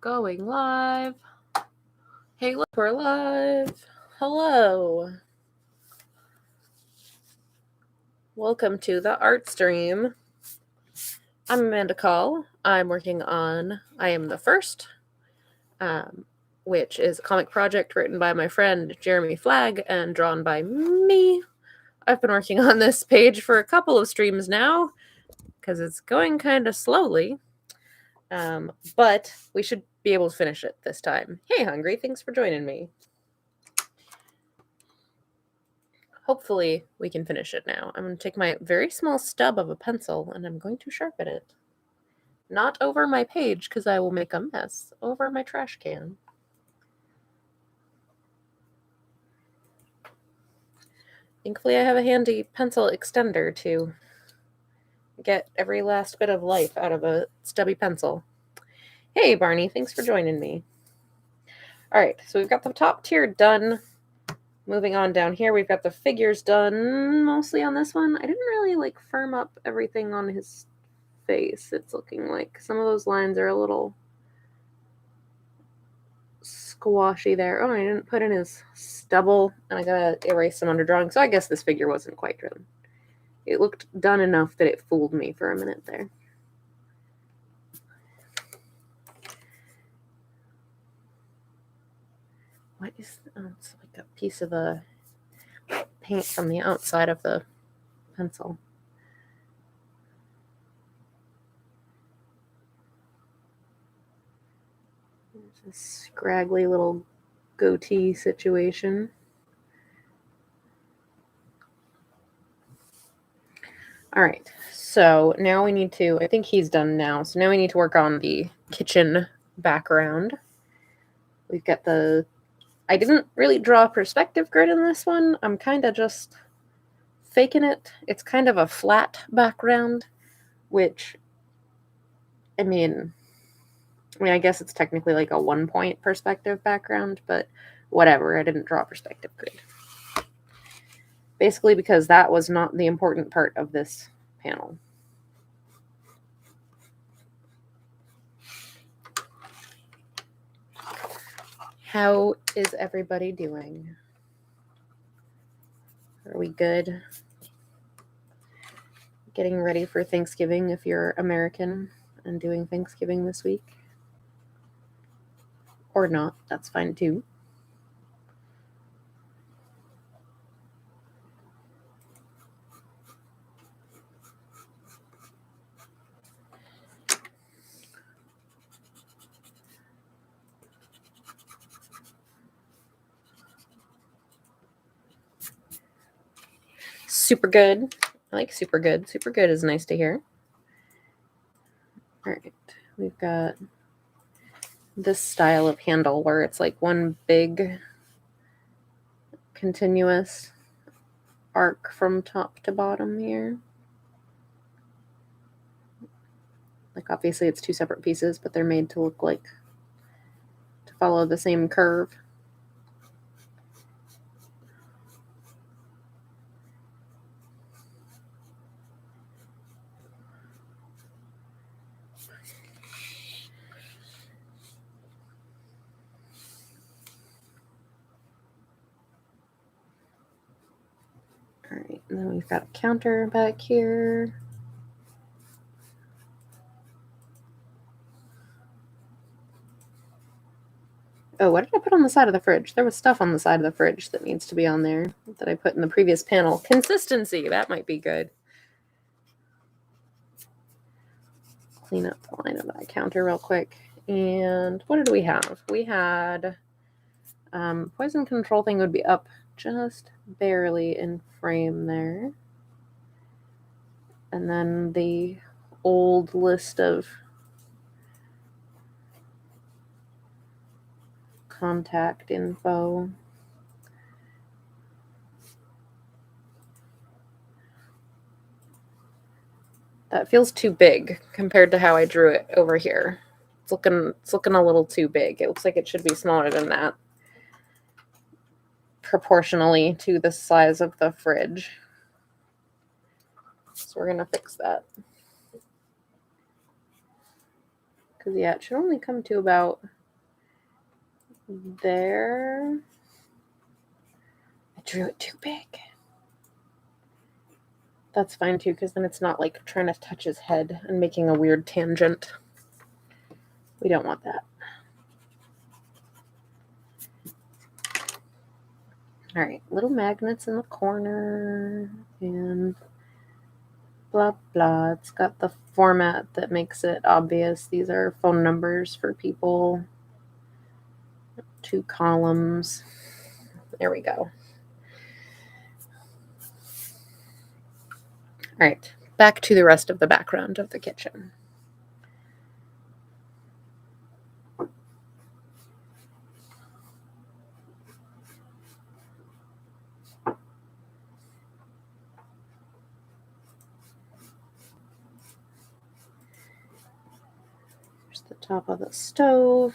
Going live. Hey, look, we're live. Hello. Welcome to the art stream. I'm Amanda Call. I'm working on I Am the First, which is a comic project written by my friend Jeremy Flagg and drawn by me. I've been working on this page for a couple of streams now because it's going kind of slowly. But we should be able to finish it this time. Hey, Hungry, thanks for joining me. Hopefully we can finish it now. I'm going to take my very small stub of a pencil and I'm going to sharpen it. Not over my page because I will make a mess. Over my trash can. Thankfully I have a handy pencil extender to get every last bit of life out of a stubby pencil. Hey Barney, thanks for joining me. Alright, so we've got the top tier done. Moving on down here, we've got the figures done mostly on this one. I didn't really firm up everything on his face. It's looking like some of those lines are a little squashy there. Oh, I didn't put in his stubble, and I gotta erase some underdrawing, so I guess this figure wasn't quite done. It looked done enough that it fooled me for a minute there. What is it's like a piece of the paint from the outside of the pencil. There's a scraggly little goatee situation. All right, so now we need to, I think he's done now, so now we need to work on the kitchen background. We've got I didn't really draw a perspective grid in this one. I'm kind of just faking it. It's kind of a flat background, which, I mean, I guess it's technically like a 1-point perspective background, but whatever, I didn't draw a perspective grid. Basically because that was not the important part of this panel. How is everybody doing? Are we good? Getting ready for Thanksgiving if you're American and doing Thanksgiving this week? Or not, that's fine too. Super good. I like super good. Super good is nice to hear. All right, we've got this style of handle where it's like one big continuous arc from top to bottom here. Like obviously it's two separate pieces, but they're made to look like, to follow the same curve. All right, and then we've got a counter back here. Oh, what did I put on the side of the fridge? There was stuff on the side of the fridge that needs to be on there that I put in the previous panel. Consistency, that might be good. Clean up the line of that counter real quick. And what did we have? We had poison control thing would be up just barely in frame there. And then the old list of contact info. That feels too big compared to how I drew it over here. It's looking a little too big. It looks like it should be smaller than that, proportionally to the size of the fridge. So we're gonna fix that. Because, yeah, it should only come to about there. I drew it too big. That's fine too, because then it's not like trying to touch his head and making a weird tangent. We don't want that. All right, little magnets in the corner and blah, blah. It's got the format that makes it obvious. These are phone numbers for people. 2 columns. There we go. All right, back to the rest of the background of the kitchen. There's the top of the stove.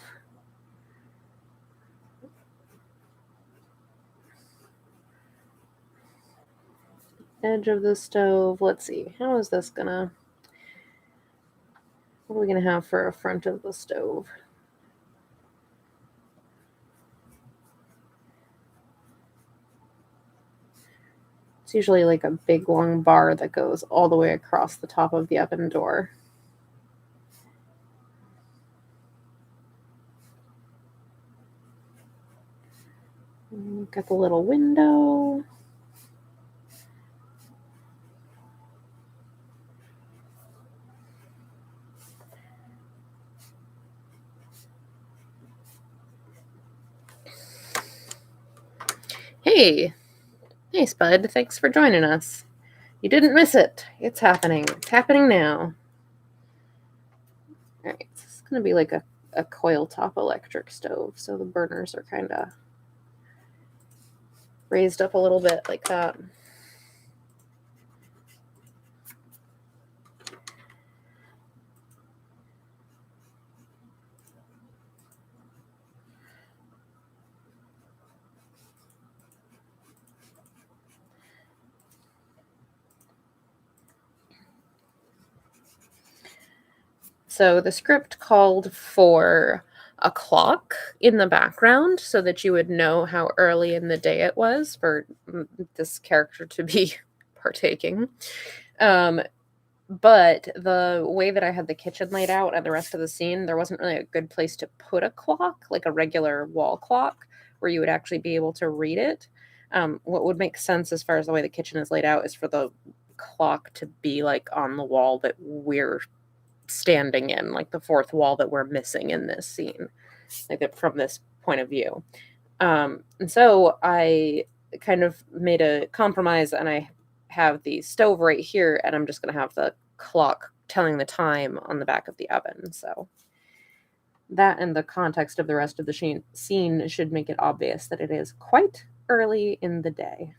Edge of the stove. Let's see. How is this gonna... What are we gonna have for a front of the stove? It's usually like a big long bar that goes all the way across the top of the oven door. Got the little window. Hey, Spud. Thanks for joining us. You didn't miss it. It's happening. It's happening now. All right, so it's going to be like a coil top electric stove, so the burners are kind of raised up a little bit like that. So the script called for a clock in the background so that you would know how early in the day it was for this character to be partaking. But the way that I had the kitchen laid out and the rest of the scene, there wasn't really a good place to put a clock, like a regular wall clock, where you would actually be able to read it. What would make sense as far as the way the kitchen is laid out is for the clock to be like on the wall that we're standing in, like the fourth wall that we're missing in this scene, like from this point of view. And so I kind of made a compromise, and I have the stove right here, and I'm just going to have the clock telling the time on the back of the oven. So that and the context of the rest of the scene should make it obvious that it is quite early in the day.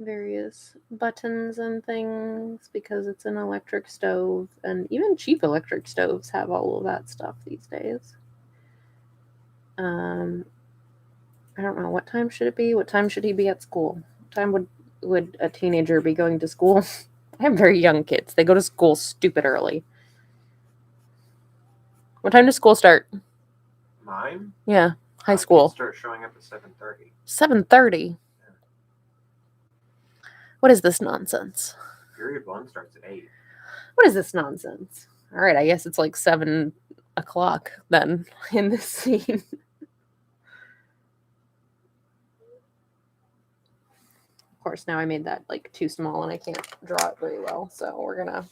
Various buttons and things because it's an electric stove, and even cheap electric stoves have all of that stuff these days. I don't know, what time should it be? What time should he be at school? What time would a teenager be going to school? I have very young kids. They go to school stupid early. What time does school start? Mine? Yeah, high school. Start showing up at 7:30. 7:30? Yeah. What is this nonsense? Period 1 starts at 8. What is this nonsense? All right, I guess it's like 7 o'clock then in this scene. Of course, now I made that like too small and I can't draw it very well, so we're gonna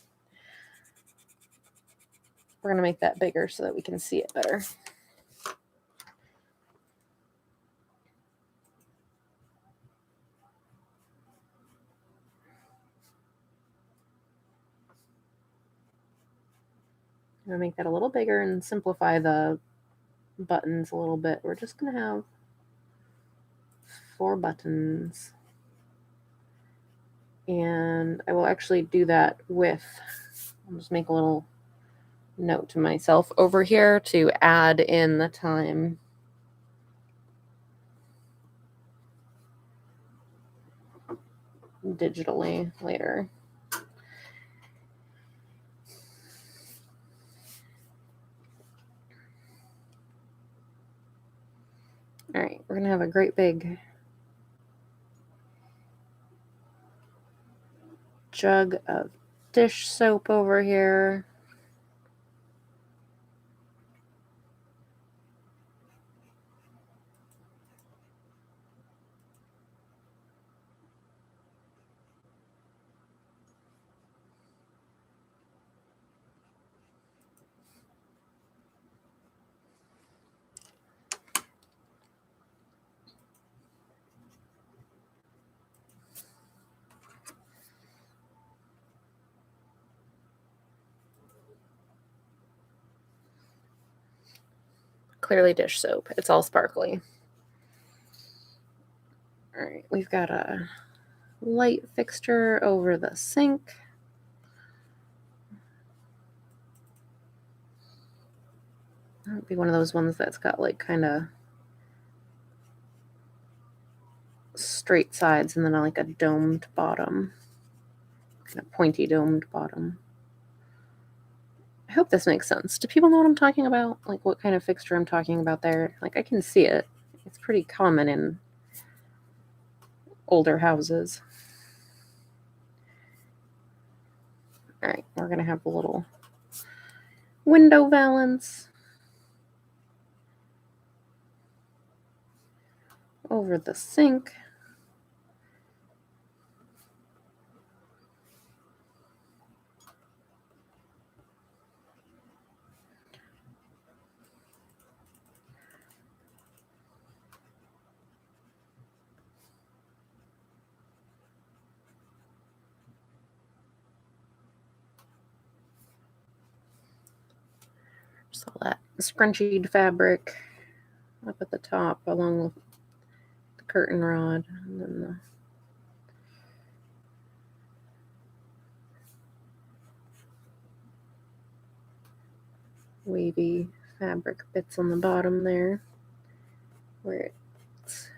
make that bigger so that we can see it better. going to make that a little bigger and simplify the buttons a little bit. We're just going to have 4 buttons. And I will actually do that with, I'll just make a little note to myself over here to add in the time. Digitally later. All right, we're gonna have a great big jug of dish soap over here. Clearly dish soap. It's all sparkly. All right, we've got a light fixture over the sink. That would be one of those ones that's got like kind of straight sides and then like a domed bottom. Kind of pointy domed bottom. I hope this makes sense. Do people know what I'm talking about? Like what kind of fixture I'm talking about there? Like I can see it. It's pretty common in older houses. All right, we're going to have a little window valance over the sink. Just all that scrunchied fabric up at the top along with the curtain rod and then the wavy fabric bits on the bottom there where it's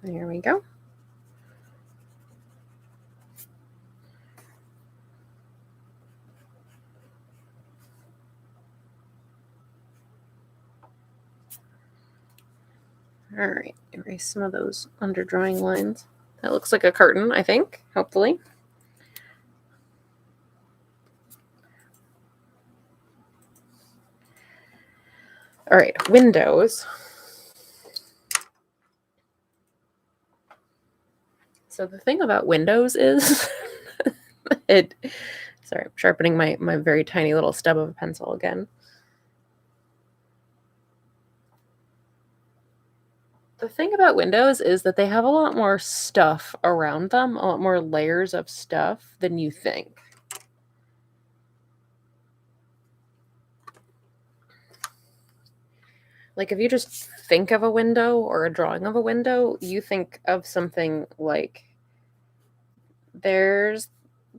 there we go. All right, erase some of those under drawing lines. That looks like a curtain, I think, hopefully. All right, windows. So the thing about windows is sorry, I'm sharpening my very tiny little stub of a pencil again. The thing about windows is that they have a lot more stuff around them, a lot more layers of stuff than you think. Like if you just think of a window or a drawing of a window, you think of something like there's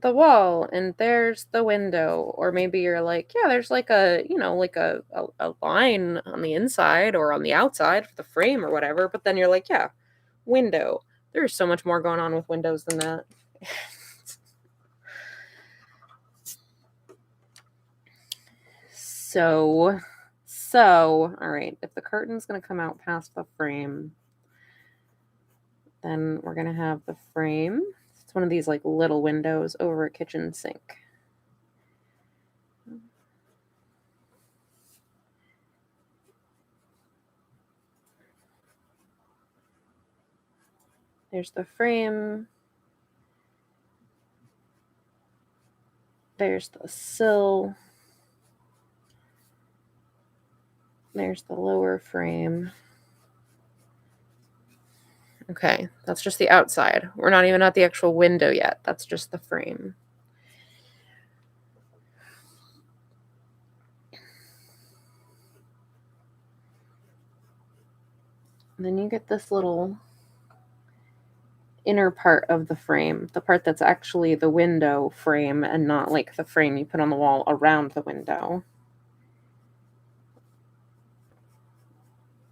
the wall and there's the window, or maybe you're like, yeah, there's like a, like a line on the inside or on the outside for the frame or whatever, but then you're like, yeah, window. There's so much more going on with windows than that. So all right, if the curtain's going to come out past the frame, then we're going to have the frame. It's one of these like little windows over a kitchen sink. There's the frame. There's the sill. There's the lower frame. Okay, that's just the outside. We're not even at the actual window yet. That's just the frame. And then you get this little inner part of the frame, the part that's actually the window frame and not like the frame you put on the wall around the window.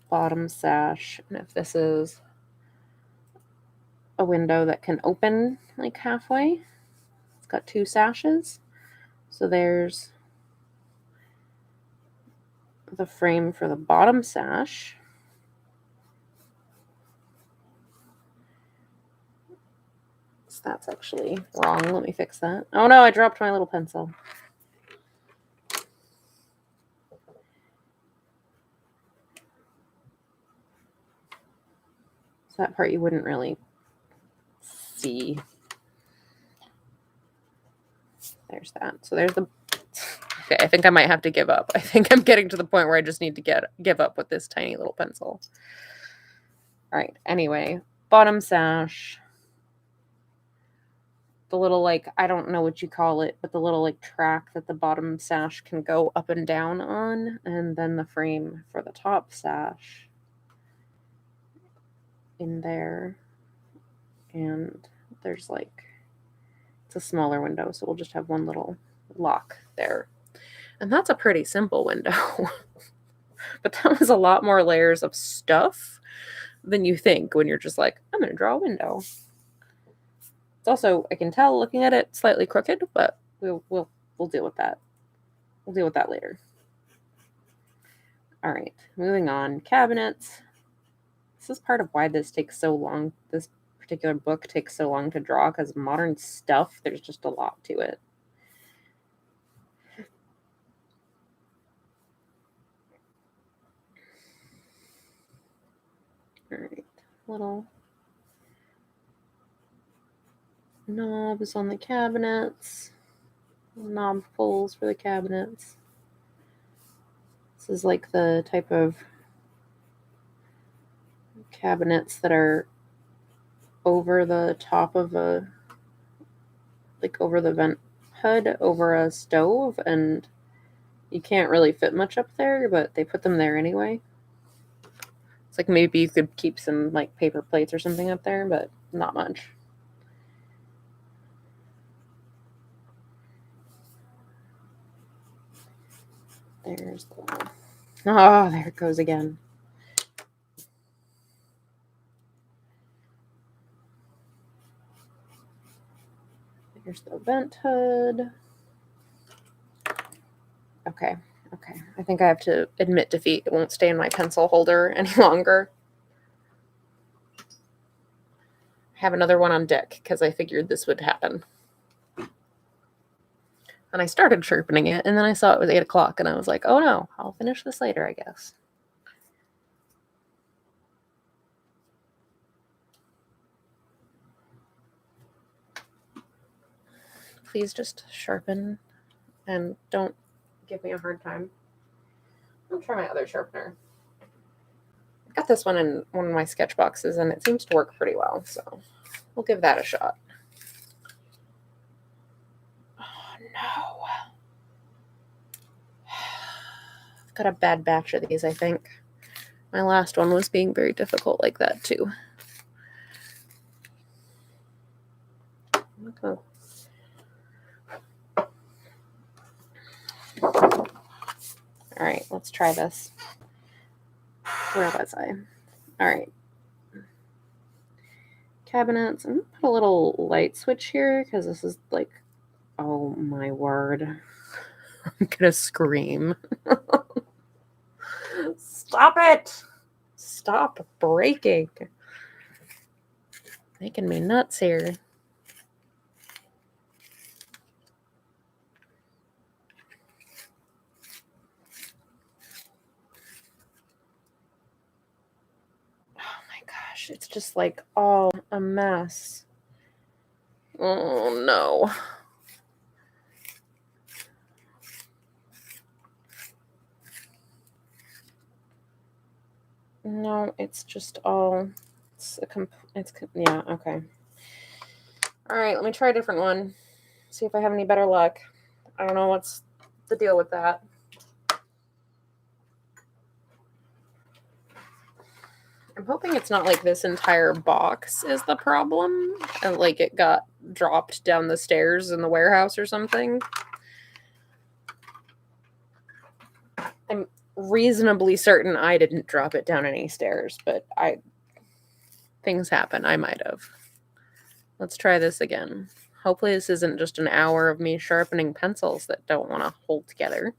Bottom sash. And if this is a window that can open like halfway, it's got 2 sashes. So there's the frame for the bottom sash. So that's actually wrong. Let me fix that. Oh no, I dropped my little pencil. So that part you wouldn't really see. There's that. So there's the... Okay, I think I might have to give up. I think I'm getting to the point where I just need to give up with this tiny little pencil. All right, anyway, bottom sash. The little, like, I don't know what you call it, but the little, like, track that the bottom sash can go up and down on. And then the frame for the top sash in there. And there's, like, it's a smaller window, so we'll just have one little lock there. And that's a pretty simple window. But that was a lot more layers of stuff than you think when you're just like, I'm going to draw a window. It's also, I can tell looking at it, slightly crooked, but we'll deal with that. We'll deal with that later. All right, moving on. Cabinets. This is part of why this takes so long. This particular book takes so long to draw, because modern stuff, there's just a lot to it. All right, little knobs on the cabinets, knob pulls for the cabinets. This is like the type of cabinets that are over the top of a, like over the vent hood over a stove, and you can't really fit much up there, but they put them there anyway. It's like maybe you could keep some like paper plates or something up there, but not much. There's the one. Oh, there it goes again. Here's the vent hood. Okay. I think I have to admit defeat. It won't stay in my pencil holder any longer. I have another one on deck because I figured this would happen. And I started sharpening it, and then I saw it was 8 o'clock, and I was like, oh no, I'll finish this later, I guess. Please just sharpen and don't give me a hard time. I'll try my other sharpener. I got this one in one of my sketch boxes, and it seems to work pretty well, so we'll give that a shot. Oh no. I've got a bad batch of these, I think. My last one was being very difficult like that, too. Okay. All right, let's try this. Where was I? All right. Cabinets. I'm going to put a little light switch here because this is like, oh my word. I'm going to scream. Stop it. Stop breaking. Making me nuts here. It's just like all a mess. Oh no. No, it's just all it's yeah, okay. All right, let me try a different one. See if I have any better luck. I don't know what's the deal with that. I'm hoping it's not like this entire box is the problem and like it got dropped down the stairs in the warehouse or something. I'm reasonably certain I didn't drop it down any stairs, but things happen. I might have. Let's try this again. Hopefully this isn't just an hour of me sharpening pencils that don't want to hold together.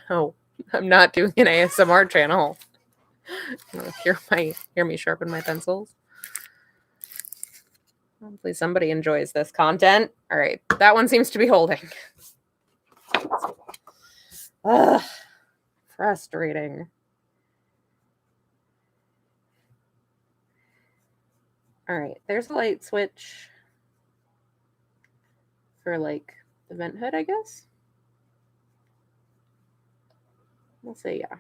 No, I'm not doing an ASMR channel. Hear me sharpen my pencils. Hopefully somebody enjoys this content. All right, that one seems to be holding. Ugh, frustrating. All right, there's a light switch for like the vent hood, I guess. We'll say yeah.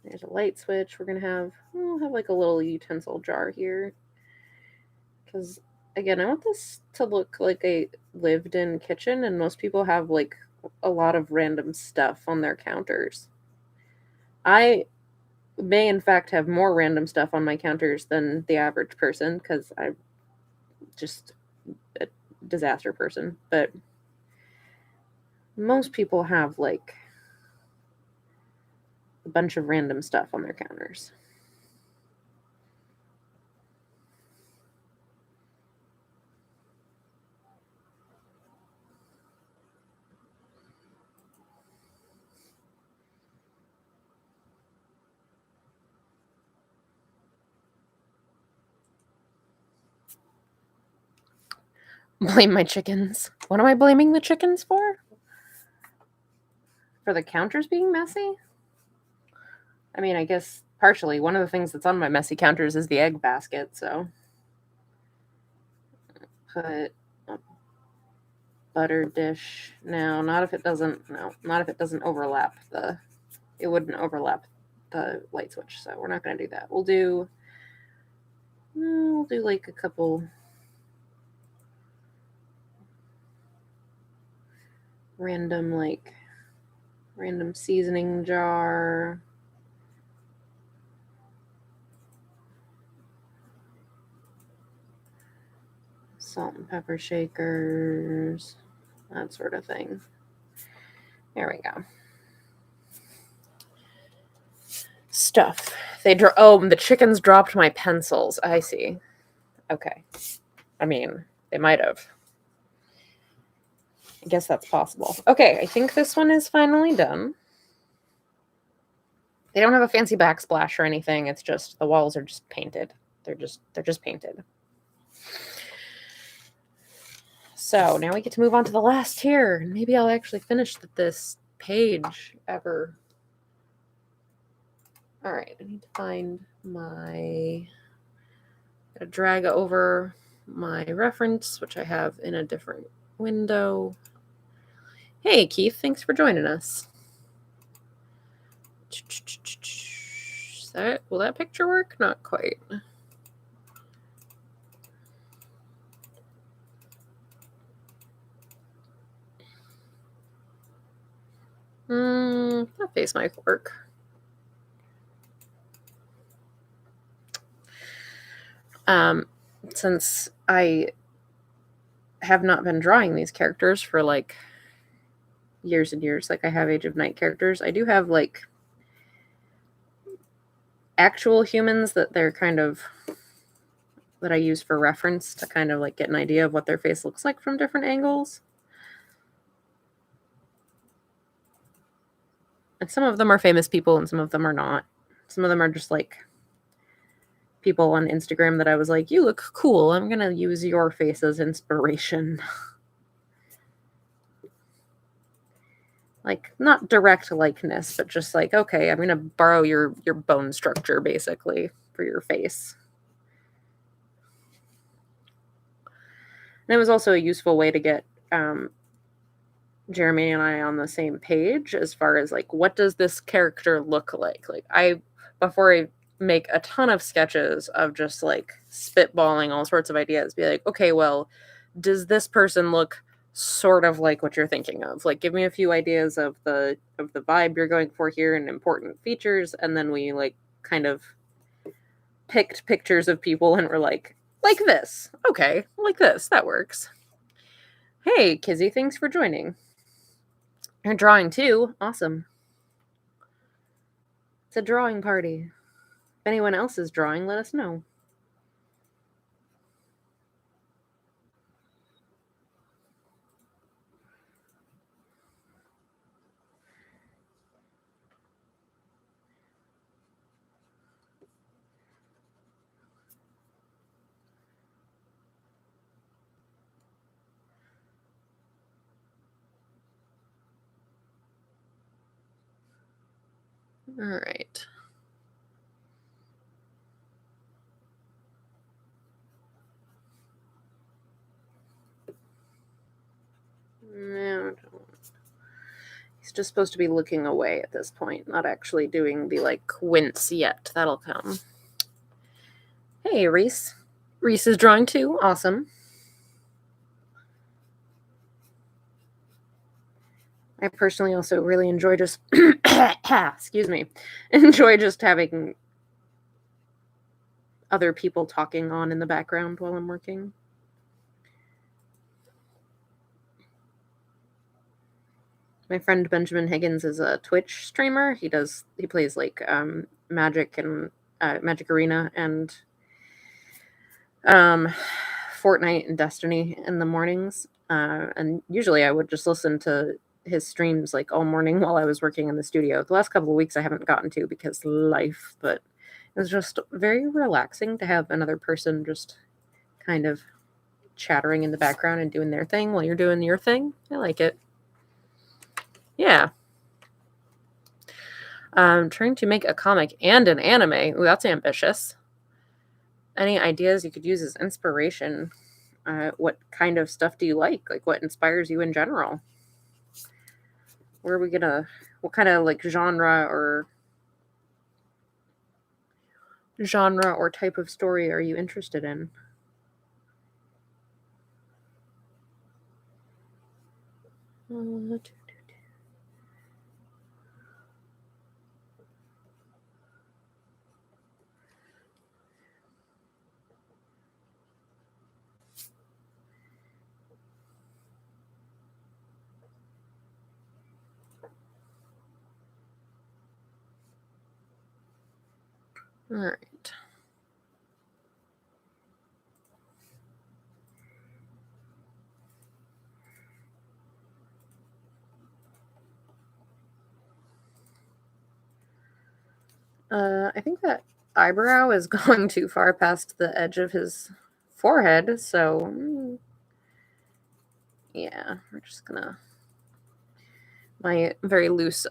There's a light switch. We'll have like a little utensil jar here. Because, again, I want this to look like a lived-in kitchen, and most people have like a lot of random stuff on their counters. I may, in fact, have more random stuff on my counters than the average person, because I'm just a disaster person. But most people have like a bunch of random stuff on their counters. Blame my chickens. What am I blaming the chickens for? For the counters being messy? I mean, I guess partially. One of the things that's on my messy counters is the egg basket, so put a butter dish. No, not if it doesn't overlap it wouldn't overlap the light switch, so we're not going to do that. We'll do like a couple random seasoning jar. Salt and pepper shakers, that sort of thing. There we go. Stuff. The chickens dropped my pencils. I see. Okay. I mean, they might have. I guess that's possible. Okay, I think this one is finally done. They don't have a fancy backsplash or anything. It's just the walls are just painted. They're just painted. So now we get to move on to the last tier. Maybe I'll actually finish this page ever. All right, I need to find gotta drag over my reference, which I have in a different window. Hey, Keith, thanks for joining us. Will that picture work? Not quite. That face might work. Since I have not been drawing these characters for like years and years, like I have Age of Night characters, I do have like actual humans that I use for reference to kind of like get an idea of what their face looks like from different angles. And some of them are famous people and some of them are not. Some of them are just like people on Instagram that I was like, you look cool. I'm going to use your face as inspiration. Like, not direct likeness, but just like, okay, I'm going to borrow your bone structure, basically, for your face. And it was also a useful way to get Jeremy and I on the same page as far as like, what does this character look like? Like, before I make a ton of sketches of just like spitballing all sorts of ideas, be like, okay, well, does this person look sort of like what you're thinking of? Like, give me a few ideas of the vibe you're going for here and important features, and then we like kind of picked pictures of people and we're like this. Okay, like this. That works. Hey, Kizzy, thanks for joining. You're drawing too. Awesome. It's a drawing party. If anyone else is drawing, let us know. All right. No, he's just supposed to be looking away at this point, not actually doing the like wince yet. That'll come. Hey, Reese. Reese is drawing too. Awesome. I personally also really enjoy just excuse me, enjoy just having other people talking on in the background while I'm working. My friend Benjamin Higgins is a Twitch streamer. He plays like Magic and Magic Arena and Fortnite and Destiny in the mornings. And usually I would just listen to his streams like all morning while I was working in the studio. The last couple of weeks I haven't gotten to because life, but it was just very relaxing to have another person just kind of chattering in the background and doing their thing while you're doing your thing. I like it. Yeah. I'm trying to make a comic and an anime. Ooh, that's ambitious. Any ideas you could use as inspiration? What kind of stuff do you like? Like, what inspires you in general? Where are we gonna? What kind of like genre or type of story are you interested in? All right. I think that eyebrow is going too far past the edge of his forehead, so yeah, we're just gonna my very loose,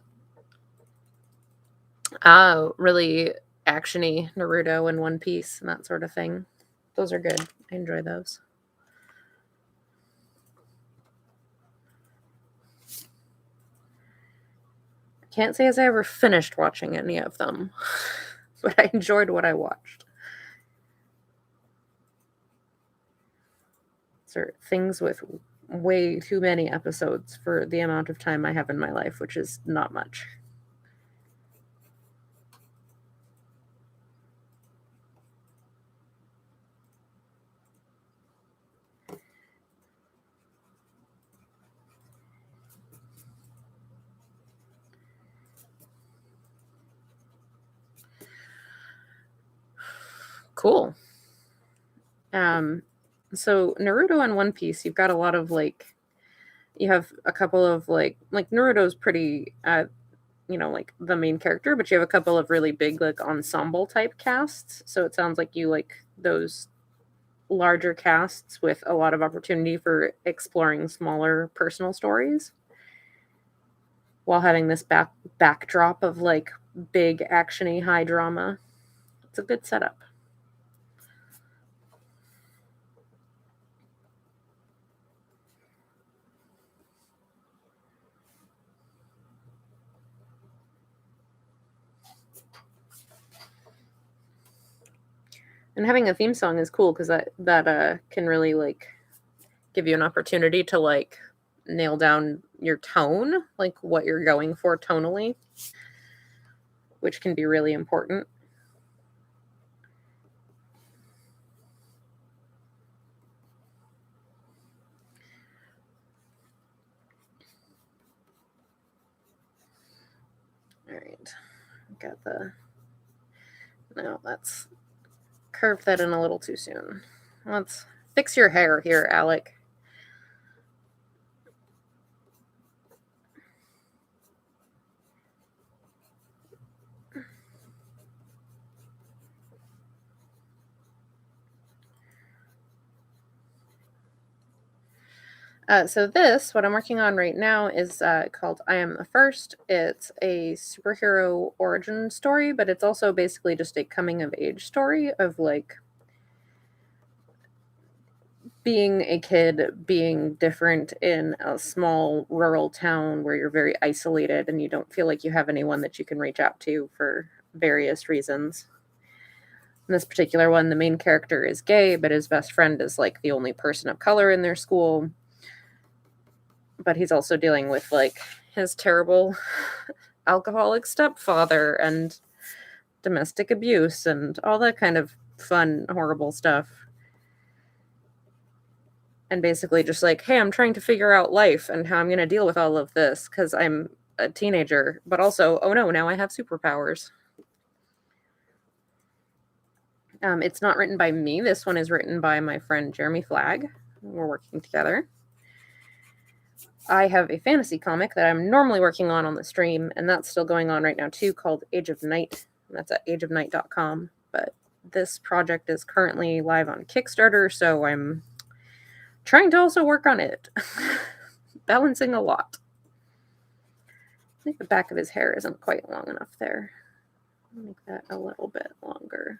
really actiony Naruto and One Piece and that sort of thing. Those are good. I enjoy those. Can't say as I ever finished watching any of them, but I enjoyed what I watched. These are things with way too many episodes for the amount of time I have in my life, which is not much. Cool. So Naruto and One Piece, you've got a lot of like, you have a couple of like Naruto's pretty, like the main character, but you have a couple of really big like ensemble type casts. So it sounds like you like those larger casts with a lot of opportunity for exploring smaller personal stories while having this backdrop of like big actiony high drama. It's a good setup. And having a theme song is cool because that can really like give you an opportunity to like nail down your tone, like what you're going for tonally, which can be really important. All right, got the, no, that's curved that in a little too soon. Let's fix your hair here, Alec. So this, what I'm working on right now, is called I Am the First. It's a superhero origin story, but it's also basically just a coming of age story of like being a kid, being different in a small rural town where you're very isolated and you don't feel like you have anyone that you can reach out to for various reasons. In this particular one, the main character is gay, but his best friend is like the only person of color in their school. But he's also dealing with like his terrible alcoholic stepfather and domestic abuse and all that kind of fun, horrible stuff. And basically just like, hey, I'm trying to figure out life and how I'm going to deal with all of this because I'm a teenager, but also, oh no, now I have superpowers. It's not written by me. This one is written by my friend Jeremy Flagg. We're working together. I have a fantasy comic that I'm normally working on the stream, and that's still going on right now too, called Age of Night. And that's at ageofnight.com. But this project is currently live on Kickstarter, so I'm trying to also work on it. Balancing a lot. I think the back of his hair isn't quite long enough there. I'll make that a little bit longer.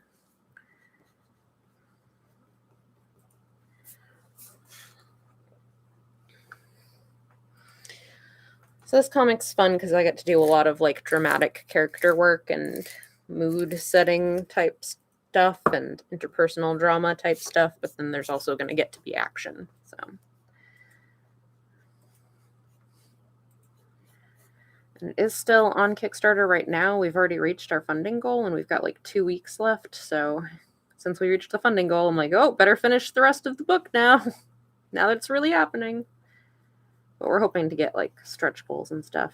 So this comic's fun because I get to do a lot of like dramatic character work and mood setting type stuff and interpersonal drama type stuff, but then there's also going to get to be action. So and it is still on Kickstarter right now. We've already reached our funding goal and we've got like 2 weeks left. So since we reached the funding goal, I'm like, oh, better finish the rest of the book now. Now that it's really happening. But we're hoping to get like stretch goals and stuff.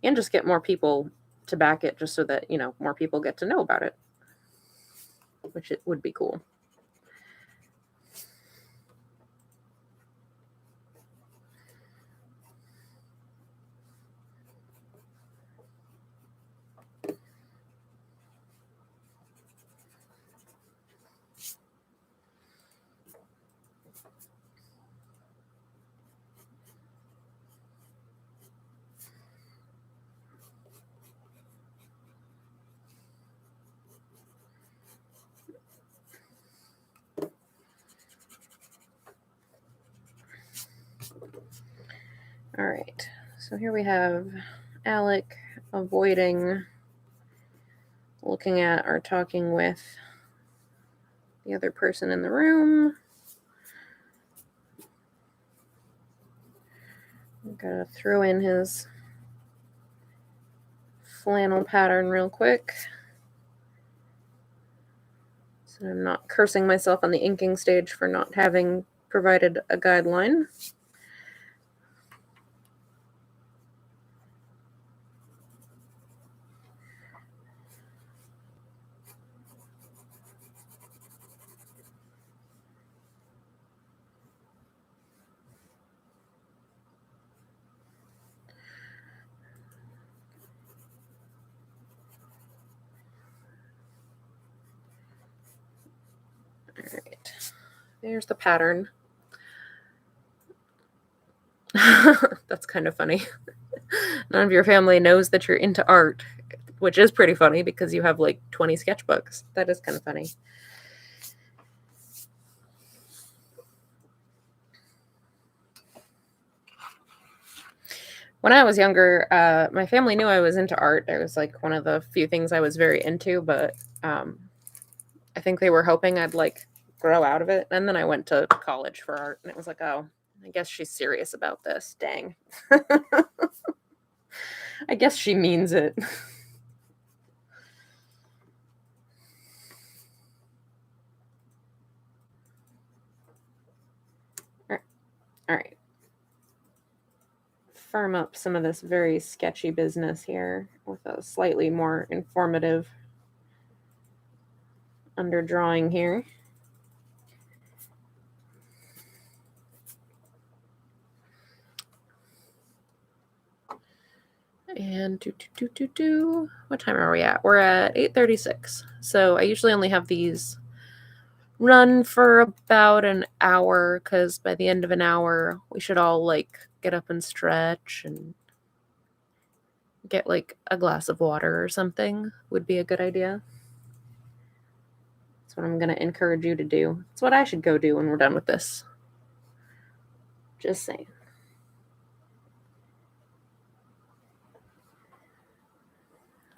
And just get more people to back it just so that, you know, more people get to know about it. Which it would be cool. All right, so here we have Alec avoiding looking at or talking with the other person in the room. I'm gonna throw in his flannel pattern real quick so I'm not cursing myself on the inking stage for not having provided a guideline. All right, there's the pattern. That's kind of funny. None of your family knows that you're into art, which is pretty funny because you have like 20 sketchbooks. That is kind of funny. When I was younger, my family knew I was into art. It was like one of the few things I was very into, but I think they were hoping I'd like grow out of it. And then I went to college for art and it was like, oh, I guess she's serious about this. Dang. I guess she means it. All right. Firm up some of this very sketchy business here with a slightly more informative underdrawing here. And what time are we at? We're at 8:36. So I usually only have these run for about an hour because by the end of an hour we should all like get up and stretch and get like a glass of water or something would be a good idea. That's what I'm going to encourage you to do. It's what I should go do when we're done with this. Just saying.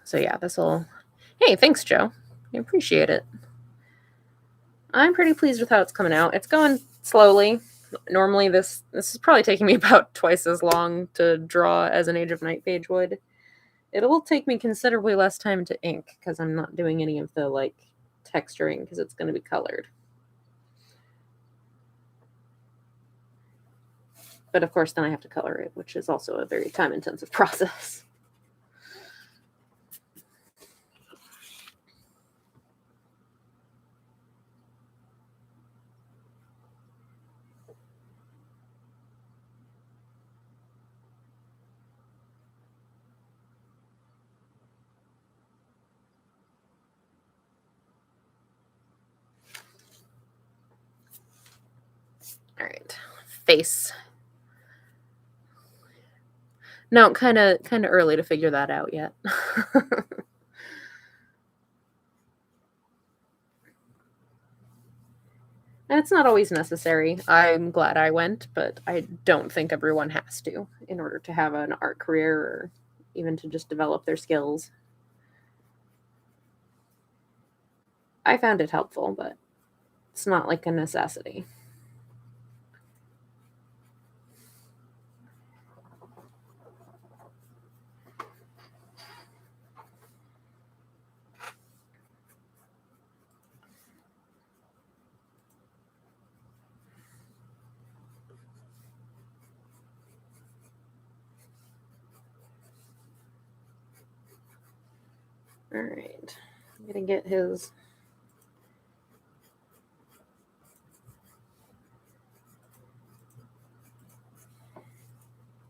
So yeah, this'll... Hey, thanks, Joe. I appreciate it. I'm pretty pleased with how it's coming out. It's going slowly. Normally this is probably taking me about twice as long to draw as an Age of Night page would. It will take me considerably less time to ink because I'm not doing any of the like texturing because it's going to be colored. But of course then I have to color it, which is also a very time-intensive process. All right, face. No, kind of early to figure that out yet. And it's not always necessary. I'm glad I went, but I don't think everyone has to in order to have an art career or even to just develop their skills. I found it helpful, but it's not like a necessity. All right, I'm gonna get his.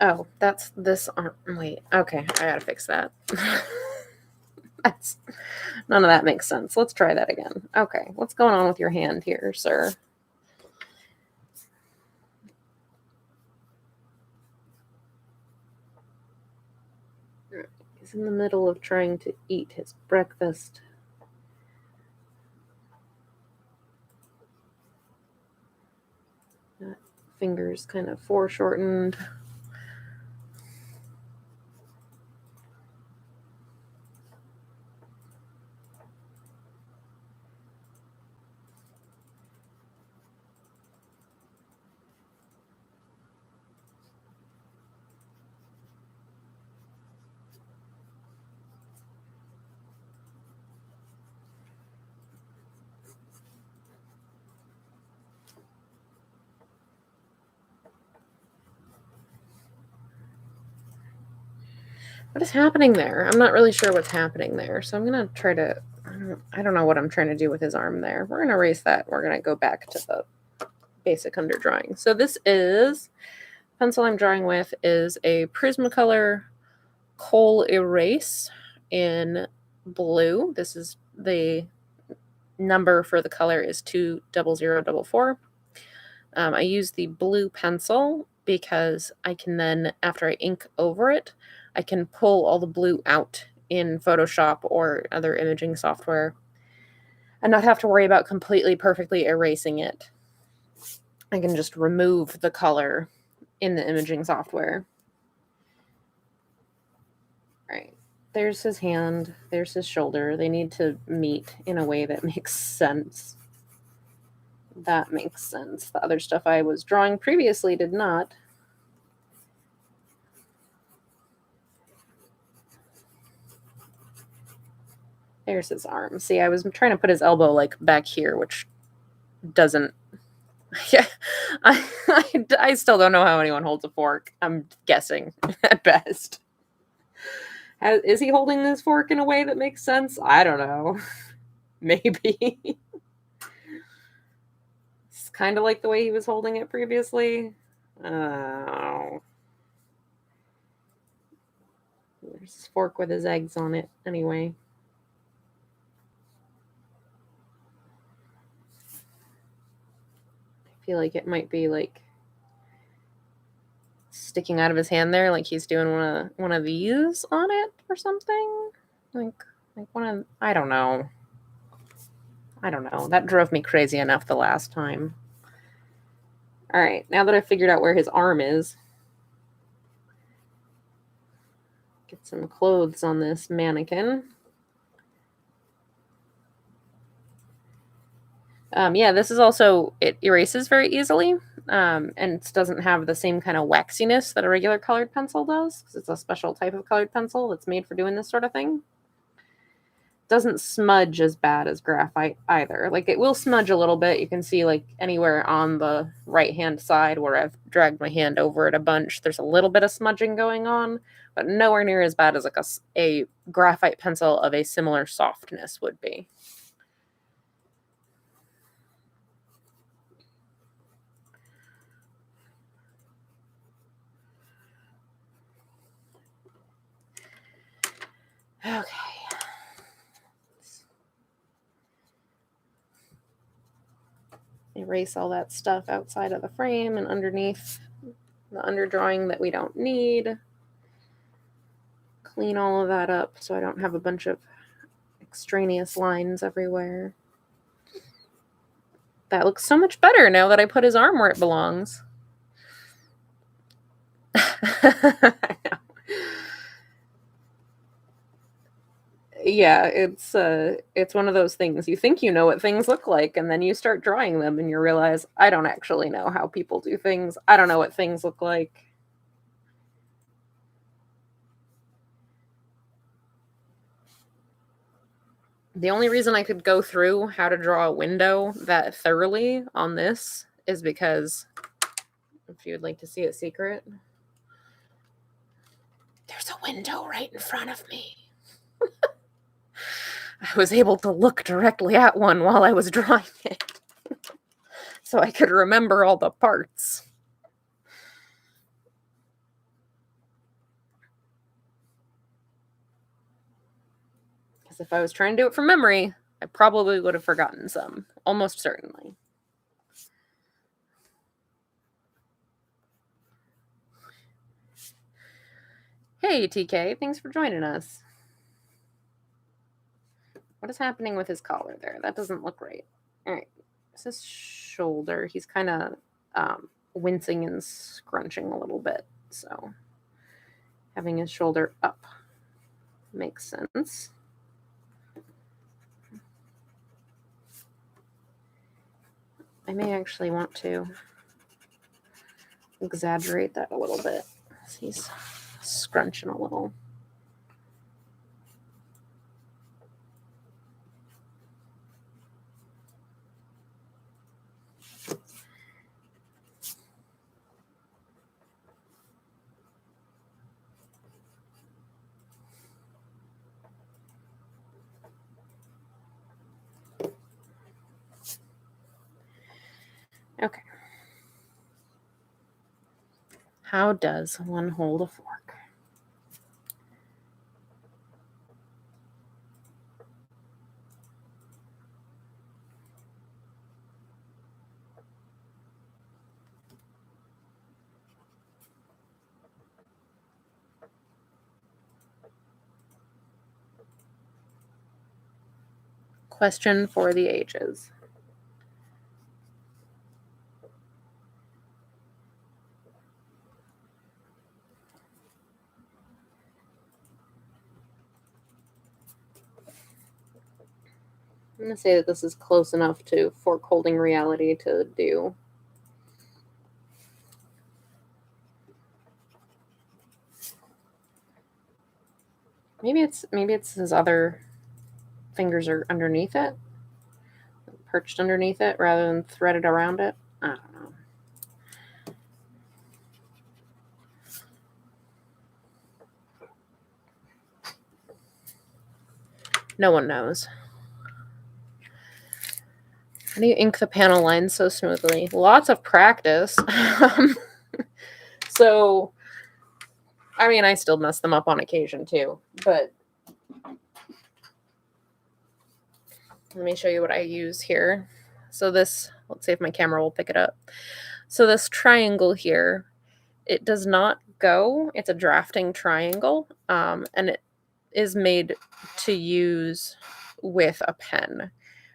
Oh, that's this arm. Wait, okay, I gotta fix that. That's none of that makes sense. Let's try that again. Okay, what's going on with your hand here, sir? He's in the middle of trying to eat his breakfast. That finger's kind of foreshortened. What is happening there? I'm not really sure what's happening there. So I'm going to try to, I don't know what I'm trying to do with his arm there. We're going to erase that. We're going to go back to the basic underdrawing. So this is, pencil I'm drawing with is a Prismacolor Kohl Erase in blue. This is the number for the color is 20044. I use the blue pencil because I can then, after I ink over it, I can pull all the blue out in Photoshop or other imaging software and not have to worry about completely perfectly erasing it. I can just remove the color in the imaging software. All right. there's his hand, there's his shoulder. They need to meet in a way that makes sense. That makes sense. The other stuff I was drawing previously did not. There's his arm. See, I was trying to put his elbow like back here, which doesn't. Yeah, I still don't know how anyone holds a fork. I'm guessing at best. Is he holding this fork in a way that makes sense? I don't know. Maybe. It's kind of like the way he was holding it previously. Oh. There's his fork with his eggs on it, anyway. I feel like it might be like sticking out of his hand there, like he's doing one of these on it or something. Like one of, I don't know. That drove me crazy enough the last time. All right, now that I've figured out where his arm is, get some clothes on this mannequin. Yeah, this is also, it erases very easily, and it doesn't have the same kind of waxiness that a regular colored pencil does, because it's a special type of colored pencil that's made for doing this sort of thing. Doesn't smudge as bad as graphite either. Like, it will smudge a little bit. You can see, like, anywhere on the right-hand side where I've dragged my hand over it a bunch, there's a little bit of smudging going on, but nowhere near as bad as like a graphite pencil of a similar softness would be. Okay. Erase all that stuff outside of the frame and underneath the underdrawing that we don't need. Clean all of that up so I don't have a bunch of extraneous lines everywhere. That looks so much better now that I put his arm where it belongs. I know. Yeah, it's one of those things. You think you know what things look like, and then you start drawing them and you realize, I don't actually know how people do things. I don't know what things look like. The only reason I could go through how to draw a window that thoroughly on this is because, if you would like to see a secret, there's a window right in front of me. I was able to look directly at one while I was drawing it, so I could remember all the parts. Because if I was trying to do it from memory, I probably would have forgotten some, almost certainly. Hey, TK, thanks for joining us. What is happening with his collar there? That doesn't look right. All right, this is shoulder. He's kind of wincing and scrunching a little bit, so having his shoulder up makes sense. I may actually want to exaggerate that a little bit. He's scrunching a little. Okay. How does one hold a fork? Question for the ages. I'm going to say that this is close enough to fork holding reality to do. Maybe it's his other fingers are underneath it, perched underneath it rather than threaded around it. I don't know. No one knows. How do you ink the panel lines so smoothly? Lots of practice. So, I mean, I still mess them up on occasion too, but let me show you what I use here. So this, let's see if my camera will pick it up. So this triangle here, it does not go. It's a drafting triangle, and it is made to use with a pen.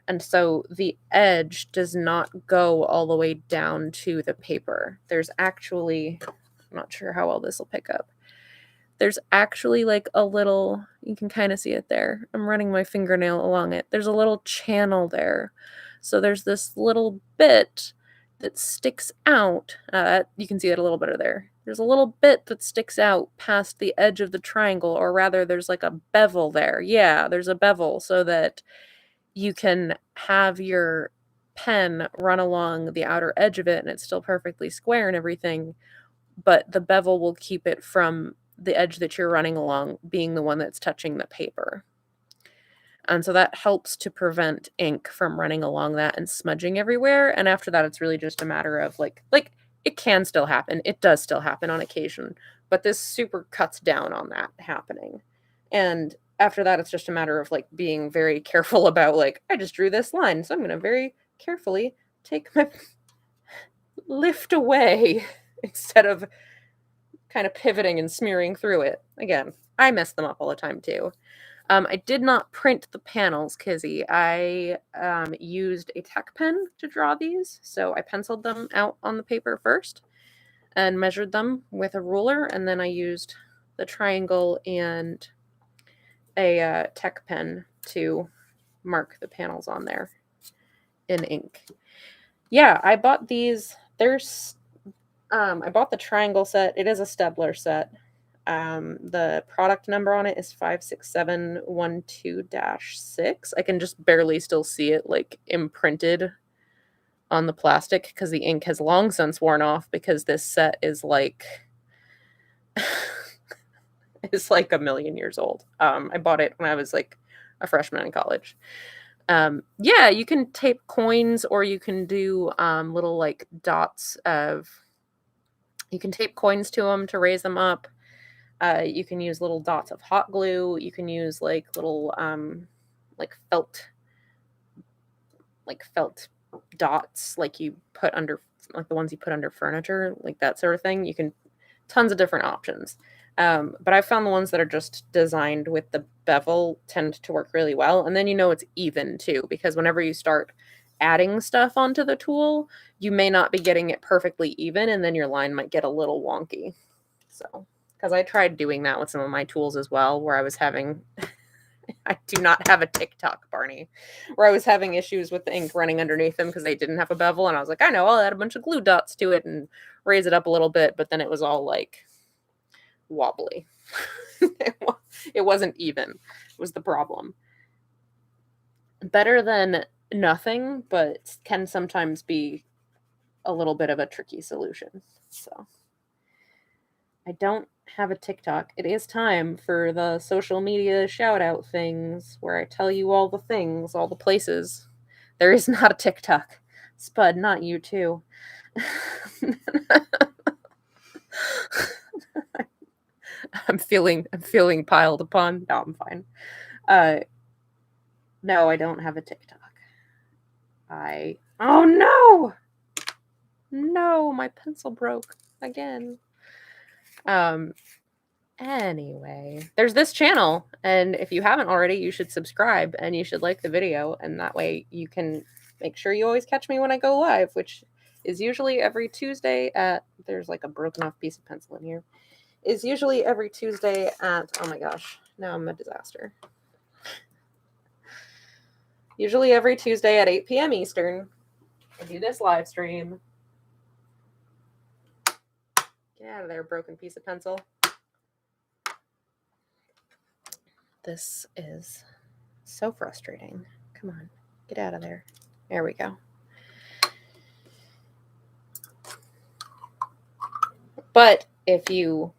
And so the edge does not go all the way down to the paper. There's actually, I'm not sure how well this will pick up. There's actually like a little, you can kind of see it there. I'm running my fingernail along it. There's a little channel there. So there's this little bit that sticks out. You can see it a little better there. There's a little bit that sticks out past the edge of the triangle, or rather there's like a bevel there. Yeah, there's a bevel so that you can have your pen run along the outer edge of it and it's still perfectly square and everything, but the bevel will keep it from the edge that you're running along being the one that's touching the paper. And so that helps to prevent ink from running along that and smudging everywhere. And after that, it's really just a matter of like it can still happen. It does still happen on occasion, but this super cuts down on that happening. And after that, it's just a matter of like being very careful about like, I just drew this line, so I'm going to very carefully take my lift away instead of kind of pivoting and smearing through it. Again, I mess them up all the time too. I did not print the panels, Kizzy. I used a tech pen to draw these. So I penciled them out on the paper first and measured them with a ruler. And then I used the triangle and a tech pen to mark the panels on there in ink. Yeah, I bought these. I bought the triangle set. It is a Stebler set. The product number on it is 56712-6. I can just barely still see it like imprinted on the plastic because the ink has long since worn off because this set is like it's like a million years old. I bought it when I was like a freshman in college. Yeah, you can tape coins or you can do little like dots of, you can tape coins to them to raise them up. You can use little dots of hot glue. You can use like little felt dots like you put under, like the ones you put under furniture, like that sort of thing. You can, tons of different options. But I found the ones that are just designed with the bevel tend to work really well. And then it's even too, because whenever you start adding stuff onto the tool, you may not be getting it perfectly even, and then your line might get a little wonky. So, because I tried doing that with some of my tools as well, where I was having, I do not have a TikTok, Barney, where I was having issues with the ink running underneath them because they didn't have a bevel. And I was like, I know, I'll add a bunch of glue dots to it and raise it up a little bit. But then it was all like wobbly. It wasn't even, was the problem. Better than nothing, but can sometimes be a little bit of a tricky solution. So I don't have a TikTok. It is time for the social media shout out things where I tell you all the things, all the places. There is not a TikTok. Spud, not you too. I'm feeling piled upon. No, I'm fine. No, I don't have a TikTok. Oh no! No, my pencil broke again. Anyway, there's this channel, and if you haven't already, you should subscribe and you should like the video, and that way you can make sure you always catch me when I go live, which is usually every Tuesday at, there's like a broken off piece of pencil in here, is usually every Tuesday at, oh my gosh, now I'm a disaster. Usually every Tuesday at 8 p.m. Eastern, I do this live stream. Get out of there, broken piece of pencil. This is so frustrating. Come on, get out of there. There we go. But if you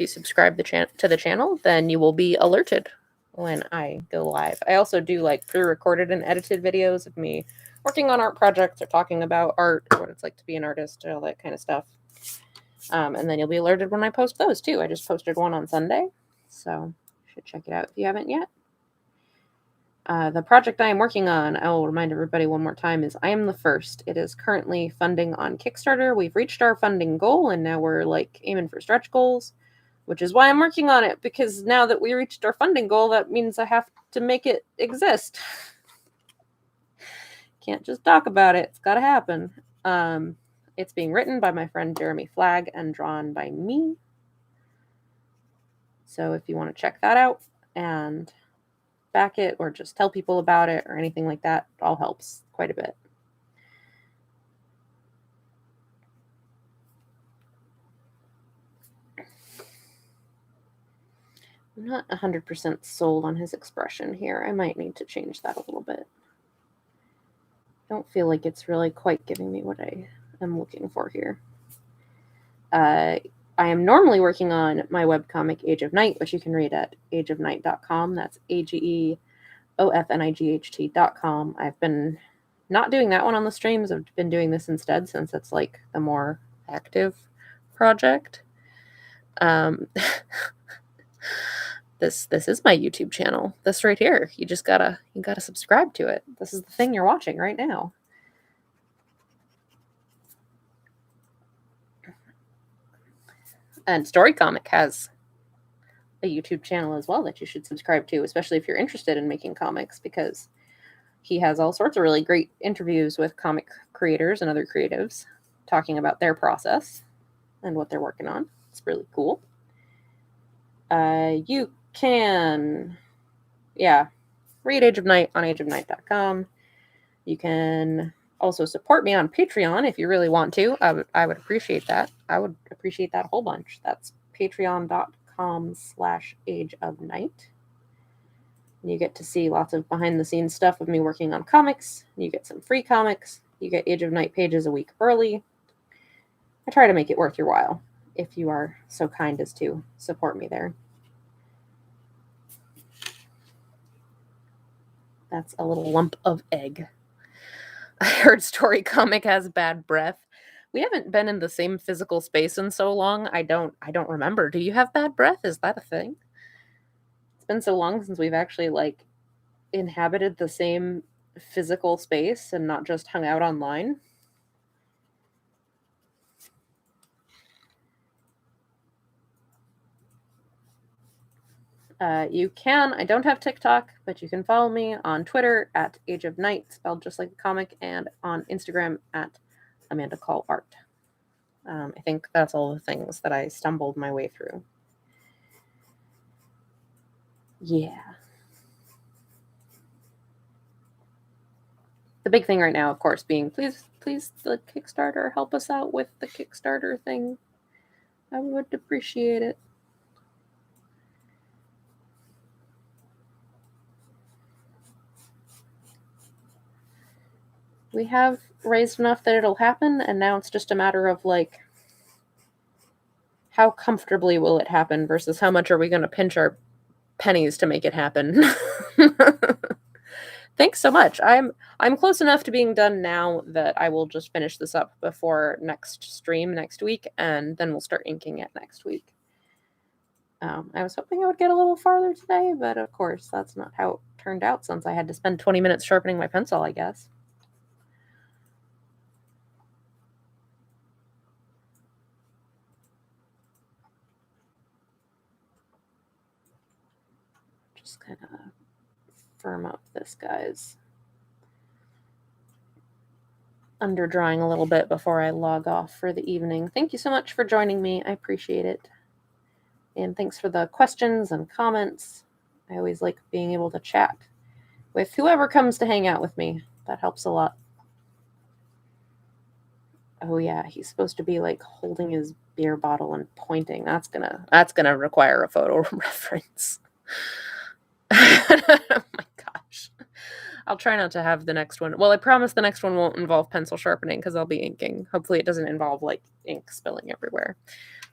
subscribe to the channel, then you will be alerted when I go live. I also do like pre-recorded and edited videos of me working on art projects or talking about art, what it's like to be an artist, all that kind of stuff. And then you'll be alerted when I post those too. I just posted one on Sunday, so you should check it out if you haven't yet. The project I am working on, I will remind everybody one more time, is I Am the First. It is currently funding on Kickstarter. We've reached our funding goal, and now we're like aiming for stretch goals, which is why I'm working on it, because now that we reached our funding goal, that means I have to make it exist. Can't just talk about it. It's got to happen. It's being written by my friend Jeremy Flagg and drawn by me. So if you want to check that out and back it or just tell people about it or anything like that, it all helps quite a bit. I'm not 100% sold on his expression here. I might need to change that a little bit. I don't feel like it's really quite giving me what I am looking for here. I am normally working on my webcomic Age of Night, which you can read at ageofnight.com. That's AGEOFNIGHT.com. I've been not doing that one on the streams. I've been doing this instead since it's like the more active project. This is my YouTube channel. This right here. You gotta subscribe to it. This is the thing you're watching right now. And Story Comic has a YouTube channel as well that you should subscribe to, especially if you're interested in making comics, because he has all sorts of really great interviews with comic creators and other creatives talking about their process and what they're working on. It's really cool. You can, read Age of Night on ageofnight.com. You can also support me on Patreon if you really want to. I would appreciate that. I would appreciate that a whole bunch. That's patreon.com/ageofnight. You get to see lots of behind-the-scenes stuff of me working on comics. You get some free comics. You get Age of Night pages a week early. I try to make it worth your while if you are so kind as to support me there. That's a little lump of egg. I heard Story Comic has bad breath. We haven't been in the same physical space in so long. I don't remember. Do you have bad breath? Is that a thing? It's been so long since we've actually like inhabited the same physical space and not just hung out online. You can. I don't have TikTok, but you can follow me on Twitter at Age of Night, spelled just like the comic, and on Instagram at Amanda Call Art. I think that's all the things that I stumbled my way through. Yeah. The big thing right now, of course, being please the Kickstarter, help us out with the Kickstarter thing. I would appreciate it. We have raised enough that it'll happen, and now it's just a matter of like, how comfortably will it happen versus how much are we going to pinch our pennies to make it happen. Thanks so much. I'm close enough to being done now that I will just finish this up before next stream next week, and then we'll start inking it next week. I was hoping I would get a little farther today, but of course that's not how it turned out since I had to spend 20 minutes sharpening my pencil, I guess. Just kind of firm up this guy's underdrawing a little bit before I log off for the evening. Thank you so much for joining me. I appreciate it. And thanks for the questions and comments. I always like being able to chat with whoever comes to hang out with me. That helps a lot. Oh yeah, he's supposed to be like holding his beer bottle and pointing. That's gonna require a photo reference. Oh my gosh. I'll try not to have the next one. Well, I promise the next one won't involve pencil sharpening because I'll be inking. Hopefully it doesn't involve like ink spilling everywhere.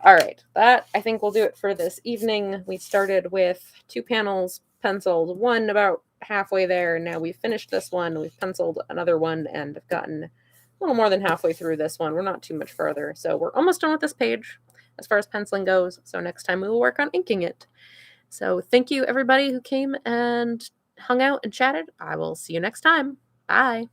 All right, that I think will do it for this evening. We started with 2 panels penciled, one about halfway there. Now we've finished this one. We've penciled another one and have gotten a little more than halfway through this one. We're not too much further. So we're almost done with this page as far as penciling goes. So next time we will work on inking it. So thank you everybody who came and hung out and chatted. I will see you next time. Bye.